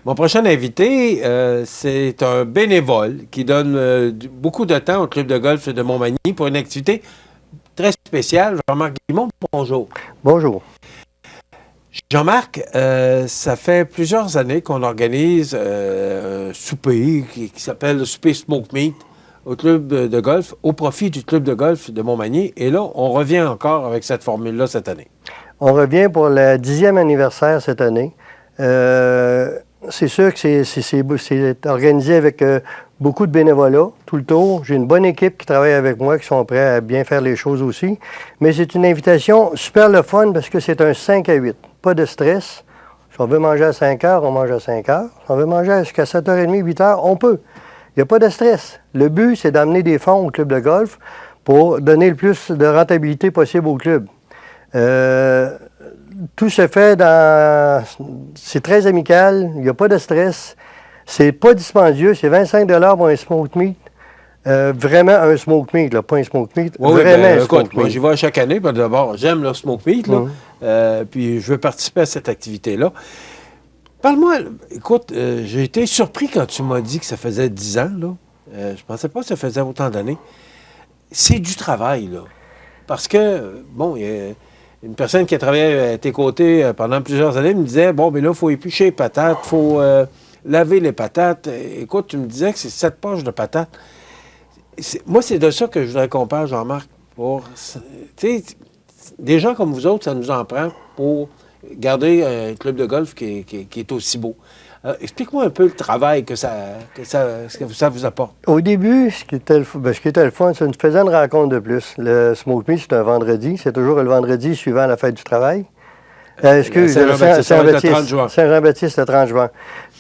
Mon prochain invité, c'est un bénévole qui donne beaucoup de temps au club de golf de Montmagny pour une activité très spéciale. Jean-Marc Guimond, bonjour. Bonjour. Jean-Marc, ça fait plusieurs années qu'on organise un souper qui s'appelle le souper Smoke Meat au club de golf, au profit du club de golf de Montmagny. Et là, on revient encore avec cette formule-là cette année. On revient pour le 10e anniversaire cette année. C'est sûr que c'est organisé avec beaucoup de bénévolat tout le tour. J'ai une bonne équipe qui travaille avec moi, qui sont prêts à bien faire les choses aussi. Mais c'est une invitation super le fun parce que c'est un 5 à 8. Pas de stress. Si on veut manger à 5 heures, on mange à 5 heures. Si on veut manger jusqu'à 7h30, 8 heures, on peut. Il n'y a pas de stress. Le but, c'est d'amener des fonds au club de golf pour donner le plus de rentabilité possible au club. Tout se fait dans... C'est très amical, il n'y a pas de stress. C'est pas dispendieux, c'est 25 $ pour un smoke meat. Vraiment un smoke meat, là, pas un smoke meat. Oui, vraiment un smoke écoute, moi, j'y vais chaque année. D'abord, j'aime le smoke meat, là, puis je veux participer à cette activité-là. Parle-moi, écoute, j'ai été surpris quand tu m'as dit que ça faisait 10 ans, là. Je pensais pas que ça faisait autant d'années. C'est du travail, là. Parce que, bon, il y a une personne qui a travaillé à tes côtés pendant plusieurs années me disait, bon, mais là, il faut éplucher les patates, il faut laver les patates. Écoute, tu me disais que c'est 7 poches de patates. Moi, c'est de ça que je voudrais qu'on parle, Jean-Marc. Tu sais, des gens comme vous autres, ça nous en prend pour garder un club de golf qui est aussi beau. Explique-moi un peu le travail que ça vous apporte. Au début, ce qui était le fun, ça nous faisait une rencontre de plus. Le Smoke Meat, c'est un vendredi. C'est toujours le vendredi suivant la fête du travail. Saint-Jean-Baptiste, le 30 juin.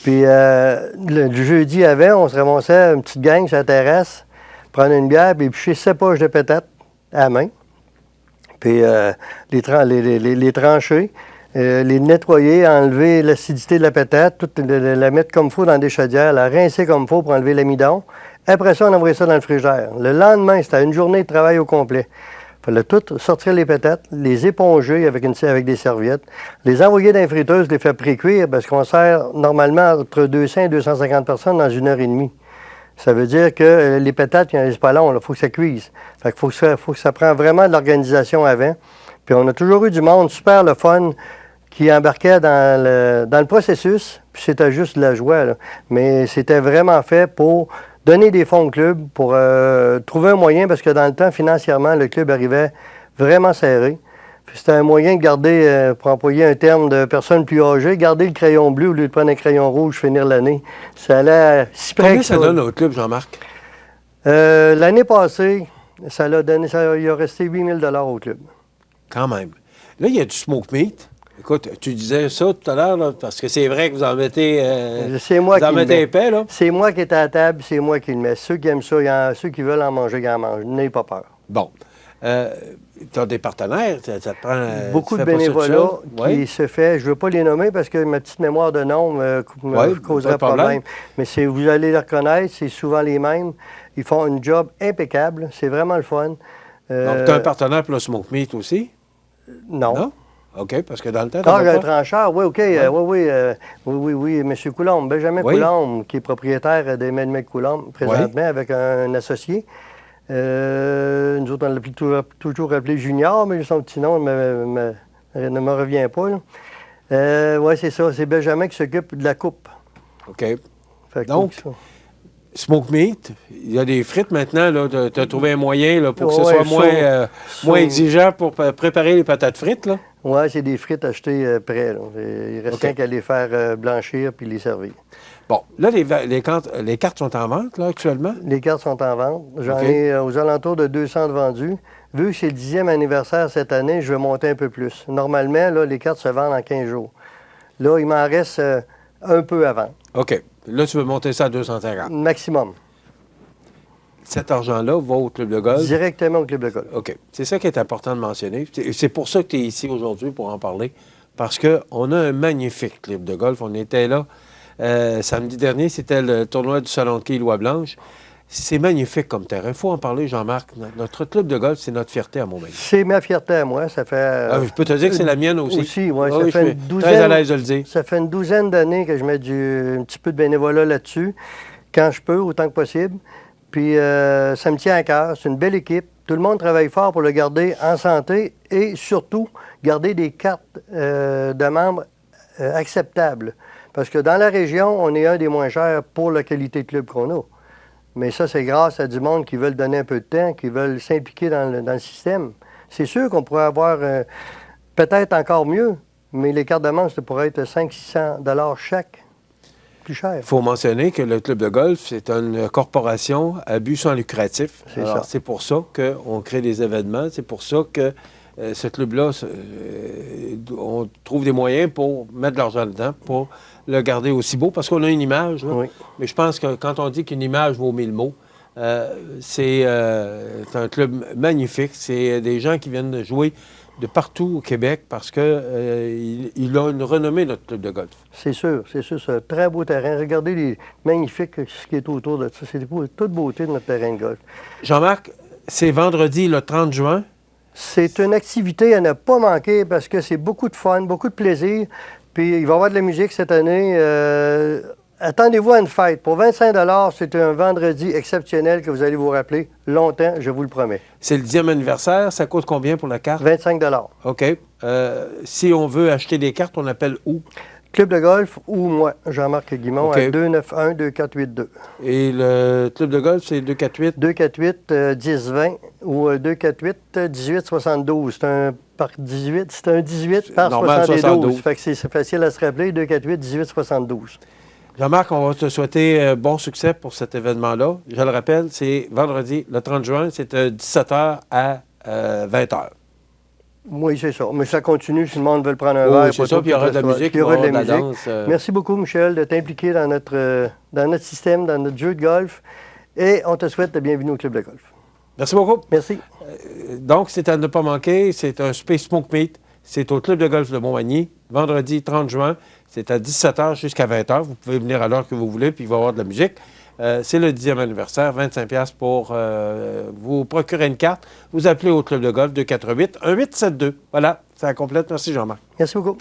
Puis le jeudi avant, on se ramassait une petite gang sur la terrasse, prendre une bière, puis éplucher 7 poches de patates à la main. Puis les trancher. Les nettoyer, enlever l'acidité de la patate, la mettre comme il faut dans des chaudières, la rincer comme il faut pour enlever l'amidon. Après ça, on envoyait ça dans le frigidaire. Le lendemain, c'était une journée de travail au complet. Il fallait tout sortir les patates, les éponger avec des serviettes, les envoyer dans les friteuses, les faire pré-cuire, parce qu'on sert normalement entre 200 et 250 personnes dans 1h30. Ça veut dire que les patates, il n'y en a pas long, il faut que ça cuise. Fait qu'il faut que ça prend vraiment de l'organisation avant. Puis on a toujours eu du monde super le fun qui embarquait dans le processus, puis c'était juste de la joie, là. Mais c'était vraiment fait pour donner des fonds au club, pour trouver un moyen, parce que dans le temps, financièrement, le club arrivait vraiment serré. Puis c'était un moyen de garder, pour employer un terme de personnes plus âgées, garder le crayon bleu au lieu de prendre un crayon rouge, finir l'année. Ça allait si près. Combien ça donne au club, Jean-Marc? L'année passée, il a resté 8 000 $ au club. Quand même. Là, il y a du smoke meat. Écoute, tu disais ça tout à l'heure, parce que c'est vrai que vous en mettez, épais, là. C'est moi qui est à la table, c'est moi qui le mets. Ceux qui aiment ça, ceux qui veulent en manger, ils en mangent. N'ayez pas peur. Bon. Tu as des partenaires, ça te prend... Beaucoup de bénévolat qui se fait. Je ne veux pas les nommer parce que ma petite mémoire de nom me causerait problème. Mais vous allez les reconnaître, c'est souvent les mêmes. Ils font un job impeccable. C'est vraiment le fun. Donc, tu as un partenaire pour le smoke meat aussi? Non. Non? OK, parce que dans le temps... Le trancheur, oui, OK. Oui, M. Coulombe, Benjamin Coulombe, qui est propriétaire d'Emmanuel Coulombe, présentement, avec un associé. Nous autres, on l'a toujours appelé Junior, mais son petit nom ne me revient pas. Oui, c'est ça. C'est Benjamin qui s'occupe de la coupe. OK. Donc, smoke meat, il y a des frites maintenant. Tu as trouvé un moyen là, pour que ce soit moins exigeant pour préparer les patates frites. Oui, c'est des frites achetées prêts. Il reste rien qu'à les faire blanchir puis les servir. Bon, là, les cartes sont en vente, là, actuellement? Les cartes sont en vente. J'en ai aux alentours de 200 de vendus. Vu que c'est le 10e anniversaire cette année, je vais monter un peu plus. Normalement, là, les cartes se vendent en 15 jours. Là, il m'en reste un peu avant. OK. Là, tu veux monter ça à 250? Maximum. Cet argent-là va au club de golf? Directement au club de golf. OK. C'est ça qui est important de mentionner. C'est pour ça que tu es ici aujourd'hui, pour en parler. Parce qu'on a un magnifique club de golf. On était là samedi dernier, c'était le tournoi du Salon de quilles Loi Blanche. C'est magnifique comme terrain. Il faut en parler, Jean-Marc. Notre club de golf, c'est notre fierté à Montmagny. C'est ma fierté à moi. Ça fait. Je peux te dire que c'est la mienne aussi. Aussi, oui. Ah, Ça fait je une suis douzaine. très à l'aise de le dire. Ça fait une douzaine d'années que je mets un petit peu de bénévolat là-dessus, quand je peux, autant que possible. Puis ça me tient à cœur. C'est une belle équipe. Tout le monde travaille fort pour le garder en santé et surtout garder des cartes de membres acceptables. Parce que dans la région, on est un des moins chers pour la qualité de club qu'on a. Mais ça, c'est grâce à du monde qui veulent donner un peu de temps, qui veulent s'impliquer dans le système. C'est sûr qu'on pourrait avoir peut-être encore mieux, mais les cartes de membres, ça pourrait être 500-600 $ chaque. Plus cher. Il faut mentionner que le club de golf, c'est une corporation à but sans lucratif. C'est ça. C'est pour ça qu'on crée des événements. C'est pour ça que ce club-là, on trouve des moyens pour mettre de l'argent dedans, pour le garder aussi beau, parce qu'on a une image. Là. Oui. Mais je pense que quand on dit qu'une image vaut 1000 mots, c'est un club magnifique. C'est des gens qui viennent jouer de partout au Québec parce qu'il a une renommée, notre club de golf. C'est sûr. C'est un très beau terrain. Regardez les magnifiques ce qui est autour de ça. C'est toute beauté de notre terrain de golf. Jean-Marc, c'est vendredi le 30 juin. C'est une activité à ne pas manquer parce que c'est beaucoup de fun, beaucoup de plaisir. Puis il va y avoir de la musique cette année. Attendez-vous à une fête. Pour 25 $, c'est un vendredi exceptionnel que vous allez vous rappeler longtemps, je vous le promets. C'est le 10e anniversaire. Ça coûte combien pour la carte? 25 $. OK. Si on veut acheter des cartes, on appelle où? Club de golf ou moi, Jean-Marc Guimond, OK. à 291-2482. Et le club de golf, c'est 248? 248-1020 ou 248-1872. C'est un 18 par Normal, 72. Fait que c'est facile à se rappeler, 248-1872. Jean-Marc, on va te souhaiter bon succès pour cet événement-là. Je le rappelle, c'est vendredi, le 30 juin, c'est de 17h à 20h. Oui, c'est ça. Mais ça continue si le monde veut le prendre un Oui, verre. c'est ça, puis il y aura de la musique, il y aura de la la musique. danse. Merci beaucoup, Michel, de t'impliquer dans notre système, dans notre jeu de golf. Et on te souhaite la bienvenue au club de golf. Merci beaucoup. Merci. Donc, c'est à ne pas manquer. C'est un Space Smoke Meet. C'est au club de golf de Montmagny, vendredi 30 juin. C'est à 17h jusqu'à 20h. Vous pouvez venir à l'heure que vous voulez, puis il va y avoir de la musique. C'est le 10e anniversaire, 25 $ pour vous procurer une carte. Vous appelez au club de golf 248-1872. Voilà, ça complète. Merci Jean-Marc. Merci beaucoup.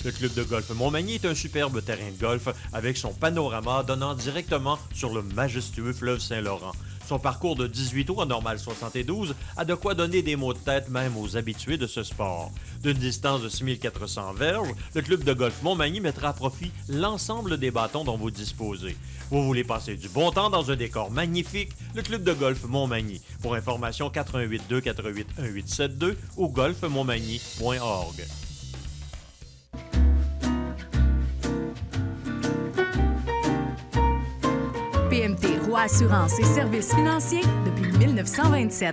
Le club de golf Montmagny est un superbe terrain de golf avec son panorama donnant directement sur le majestueux fleuve Saint-Laurent. Son parcours de 18 trous en normal 72 a de quoi donner des maux de tête même aux habitués de ce sport. D'une distance de 6400 verges, le club de golf Montmagny mettra à profit l'ensemble des bâtons dont vous disposez. Vous voulez passer du bon temps dans un décor magnifique? Le club de golf Montmagny. Pour information, 418-248-1872 ou golfmontmagny.org. PMT Roy Assurance et Services financiers depuis 1927.